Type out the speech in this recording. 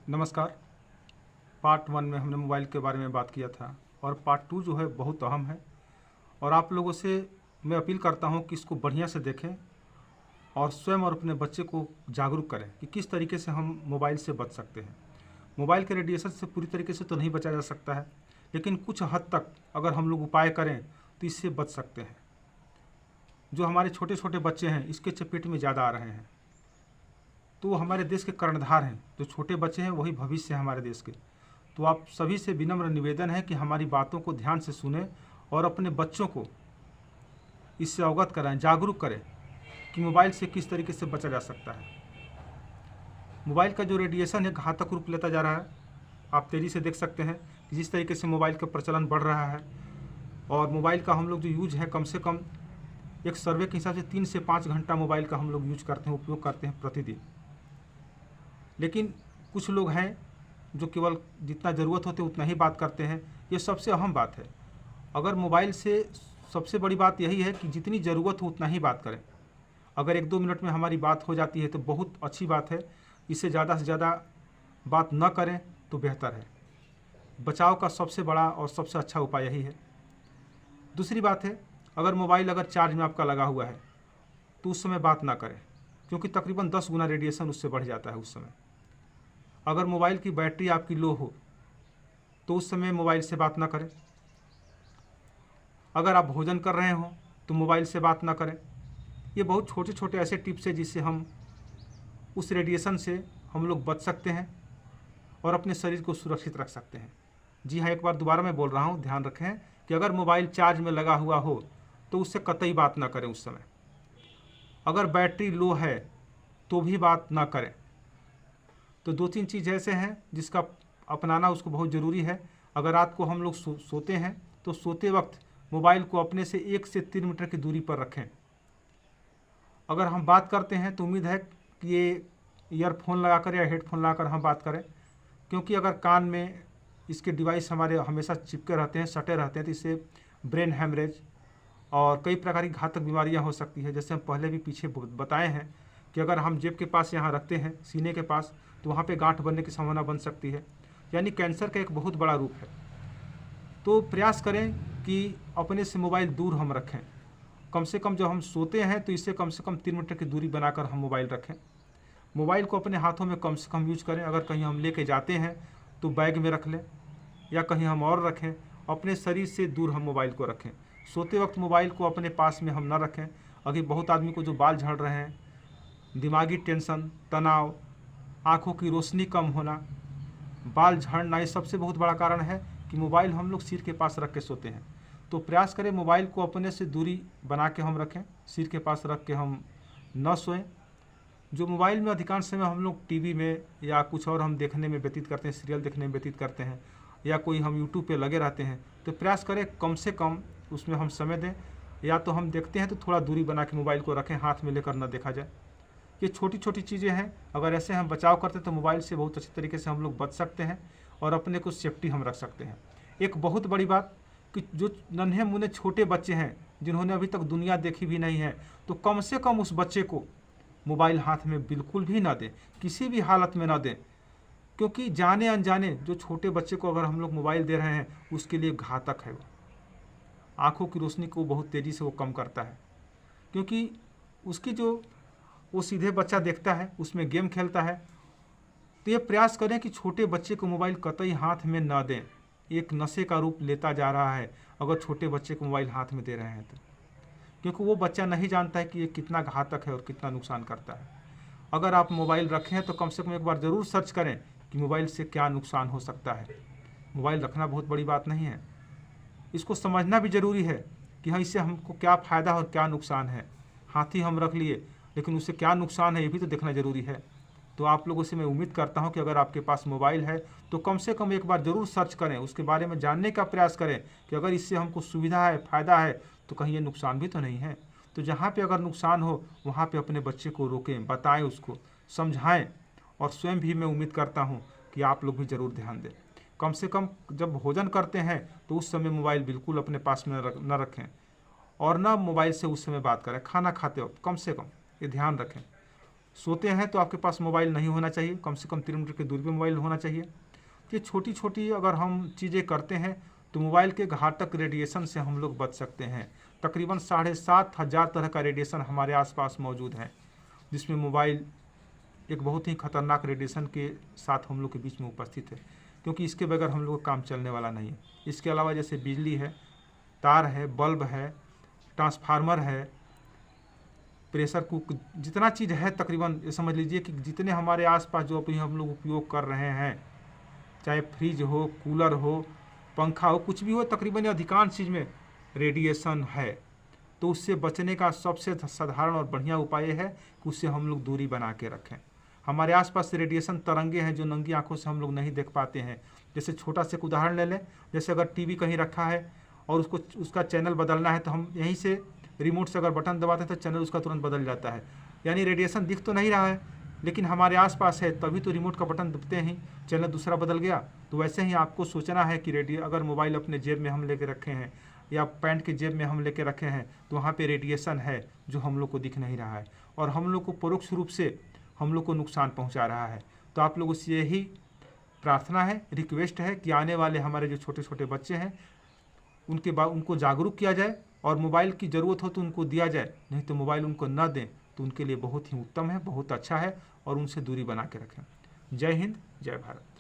नमस्कार। पार्ट 1 में हमने मोबाइल के बारे में बात किया था और पार्ट 2 जो है बहुत अहम है और आप लोगों से मैं अपील करता हूं कि इसको बढ़िया से देखें और स्वयं और अपने बच्चे को जागरूक करें कि किस तरीके से हम मोबाइल से बच सकते हैं। मोबाइल के रेडिएशन से पूरी तरीके से तो नहीं बचा जा सकता है, लेकिन कुछ हद तक अगर हम लोग उपाय करें तो इससे बच सकते हैं। जो हमारे छोटे छोटे बच्चे हैं इसके चपेट में ज़्यादा आ रहे हैं, तो वो हमारे देश के कर्णधार हैं। जो छोटे बच्चे हैं वही भविष्य है हमारे देश के। तो आप सभी से विनम्र निवेदन है कि हमारी बातों को ध्यान से सुने और अपने बच्चों को इससे अवगत कराएं, जागरूक करें कि मोबाइल से किस तरीके से बचा जा सकता है। मोबाइल का जो रेडिएशन है घातक रूप लेता जा रहा है। आप तेज़ी से देख सकते हैं कि जिस तरीके से मोबाइल का प्रचलन बढ़ रहा है और मोबाइल का हम लोग जो यूज है कम से कम एक सर्वे के हिसाब से 3 से 5 घंटा मोबाइल का हम लोग यूज करते हैं, उपयोग करते हैं प्रतिदिन। लेकिन कुछ लोग हैं जो केवल जितना ज़रूरत होती है उतना ही बात करते हैं। ये सबसे अहम बात है। अगर मोबाइल से सबसे बड़ी बात यही है कि जितनी ज़रूरत हो उतना ही बात करें। अगर 1-2 मिनट में हमारी बात हो जाती है तो बहुत अच्छी बात है। इससे ज़्यादा से ज़्यादा बात न करें तो बेहतर है। बचाव का सबसे बड़ा और सबसे अच्छा उपाय यही है। दूसरी बात है, अगर मोबाइल अगर चार्ज में आपका लगा हुआ है तो उस समय बात ना करें, क्योंकि तकरीबन 10 गुना रेडिएशन उससे बढ़ जाता है उस समय। अगर मोबाइल की बैटरी आपकी लो हो तो उस समय मोबाइल से बात ना करें। अगर आप भोजन कर रहे हो तो मोबाइल से बात ना करें। ये बहुत छोटे छोटे ऐसे टिप्स हैं जिससे हम उस रेडिएशन से हम लोग बच सकते हैं और अपने शरीर को सुरक्षित रख सकते हैं। जी हाँ, एक बार दोबारा मैं बोल रहा हूँ, ध्यान रखें कि अगर मोबाइल चार्ज में लगा हुआ हो तो उससे कतई बात ना करें उस समय। अगर बैटरी लो है तो भी बात ना करें। तो 2-3 चीज़ ऐसे हैं जिसका अपनाना उसको बहुत ज़रूरी है। अगर रात को हम लोग सोते हैं तो सोते वक्त मोबाइल को अपने से 1 से 3 मीटर की दूरी पर रखें। अगर हम बात करते हैं तो उम्मीद है कि ये ईयरफोन लगाकर या हेडफोन लगाकर हम बात करें, क्योंकि अगर कान में इसके डिवाइस हमारे हमेशा चिपके रहते हैं, सटे रहते हैं, तो इससे ब्रेन हैमरेज और कई प्रकार की घातक बीमारियां हो सकती है। जैसे हम पहले भी पीछे बताए हैं कि अगर हम जेब के पास यहाँ रखते हैं, सीने के पास, तो वहाँ पे गांठ बनने की संभावना बन सकती है, यानी कैंसर का एक बहुत बड़ा रूप है। तो प्रयास करें कि अपने से मोबाइल दूर हम रखें। कम से कम जब हम सोते हैं तो इससे कम से कम 3 मीटर की दूरी बनाकर हम मोबाइल रखें। मोबाइल को अपने हाथों में कम से कम यूज करें। अगर कहीं हम लेके जाते हैं तो बैग में रख लें या कहीं हम और रखें। अपने शरीर से दूर हम मोबाइल को रखें। सोते वक्त मोबाइल को अपने पास में हम ना रखें। अभी बहुत आदमी को जो बाल झड़ रहे हैं, दिमागी टेंशन, तनाव, आँखों की रोशनी कम होना, बाल झड़ना, ये सबसे बहुत बड़ा कारण है कि मोबाइल हम लोग सिर के पास रख के सोते हैं। तो प्रयास करें मोबाइल को अपने से दूरी बना के हम रखें, सिर के पास रख के हम न सोएं। जो मोबाइल में अधिकांश समय हम लोग टीवी में या कुछ और हम देखने में व्यतीत करते हैं, सीरियल देखने में व्यतीत करते हैं या कोई हम यूट्यूब पे लगे रहते हैं, तो प्रयास करें कम से कम उसमें हम समय दें। या तो हम देखते हैं तो थोड़ा दूरी बना के मोबाइल को रखें, हाथ में लेकर न देखा जाए। ये छोटी छोटी चीज़ें हैं। अगर ऐसे हम बचाव करते हैं तो मोबाइल से बहुत अच्छी तरीके से हम लोग बच सकते हैं और अपने को सेफ्टी हम रख सकते हैं। एक बहुत बड़ी बात कि जो नन्हे मुन्ने छोटे बच्चे हैं जिन्होंने अभी तक दुनिया देखी भी नहीं है, तो कम से कम उस बच्चे को मोबाइल हाथ में बिल्कुल भी ना दें, किसी भी हालत में ना दें, क्योंकि जाने अनजाने जो छोटे बच्चे को अगर हम लोग मोबाइल दे रहे हैं उसके लिए घातक है। वो आँखों की रोशनी को बहुत तेज़ी से वो कम करता है, क्योंकि उसकी जो वो सीधे बच्चा देखता है उसमें गेम खेलता है। तो ये प्रयास करें कि छोटे बच्चे को मोबाइल कतई हाथ में ना दें। एक नशे का रूप लेता जा रहा है अगर छोटे बच्चे को मोबाइल हाथ में दे रहे हैं तो, क्योंकि वो बच्चा नहीं जानता है कि ये कितना घातक है और कितना नुकसान करता है। अगर आप मोबाइल रखें तो कम से कम एक बार ज़रूर सर्च करें कि मोबाइल से क्या नुकसान हो सकता है। मोबाइल रखना बहुत बड़ी बात नहीं है, इसको समझना भी ज़रूरी है कि हाँ, इससे हमको क्या फ़ायदा और क्या नुकसान है। हाथ ही हम रख लिए, लेकिन उससे क्या नुकसान है ये भी तो देखना ज़रूरी है। तो आप लोगों से मैं उम्मीद करता हूं कि अगर आपके पास मोबाइल है तो कम से कम एक बार ज़रूर सर्च करें, उसके बारे में जानने का प्रयास करें कि अगर इससे हमको सुविधा है, फ़ायदा है, तो कहीं ये नुकसान भी तो नहीं है। तो जहाँ पे अगर नुकसान हो वहाँ पे अपने बच्चे को रोकें, बताएं, उसको समझाएं। और स्वयं भी मैं उम्मीद करता हूँ कि आप लोग भी ज़रूर ध्यान दें। कम से कम जब भोजन करते हैं तो उस समय मोबाइल बिल्कुल अपने पास में न रखें और ना मोबाइल से उस समय बात करें। खाना खाते वक्त कम से कम ये ध्यान रखें। सोते हैं तो आपके पास मोबाइल नहीं होना चाहिए, कम से कम 3 मीटर की दूरी पर मोबाइल होना चाहिए। ये छोटी छोटी अगर हम चीज़ें करते हैं तो मोबाइल के घातक रेडिएशन से हम लोग बच सकते हैं। तकरीबन 7,500 तरह का रेडिएशन हमारे आसपास मौजूद है, जिसमें मोबाइल एक बहुत ही खतरनाक रेडिएशन के साथ हम लोग के बीच में उपस्थित है, क्योंकि इसके बगैर हम लोग का काम चलने वाला नहीं है। इसके अलावा जैसे बिजली है, तार है, बल्ब है, ट्रांसफार्मर है, प्रेशर कुक, जितना चीज़ है तकरीबन ये समझ लीजिए कि जितने हमारे आसपास जो अभी हम लोग उपयोग कर रहे हैं, चाहे फ्रिज हो, कूलर हो, पंखा हो, कुछ भी हो, तकरीबन अधिकांश चीज़ में रेडिएशन है। तो उससे बचने का सबसे साधारण और बढ़िया उपाय है कि उससे हम लोग दूरी बना के रखें। हमारे आसपास रेडिएशन तरंगे हैं जो नंगी आंखों से हम लोग नहीं देख पाते हैं। जैसे छोटा से एक उदाहरण ले लें, जैसे अगर टीवी कहीं रखा है और उसका चैनल बदलना है तो हम यहीं से रिमोट से अगर बटन दबाते हैं तो चैनल उसका तुरंत बदल जाता है। यानी रेडिएशन दिख तो नहीं रहा है लेकिन हमारे आसपास है, तभी तो रिमोट का बटन दबते ही चैनल दूसरा बदल गया। तो वैसे ही आपको सोचना है कि अगर मोबाइल अपने जेब में हम लेके रखे हैं या पैंट के जेब में हम लेके रखे हैं तो वहाँ पे रेडिएशन है जो हम लोग को दिख नहीं रहा है और हम लोग को परोक्ष रूप से हम लोग को नुकसान पहुँचा रहा है। तो आप लोगों से यही प्रार्थना है, रिक्वेस्ट है कि आने वाले हमारे जो छोटे छोटे बच्चे हैं उनको जागरूक किया जाए और मोबाइल की ज़रूरत हो तो उनको दिया जाए, नहीं तो मोबाइल उनको न दें तो उनके लिए बहुत ही उत्तम है, बहुत अच्छा है और उनसे दूरी बना के रखें। जय हिंद, जय भारत।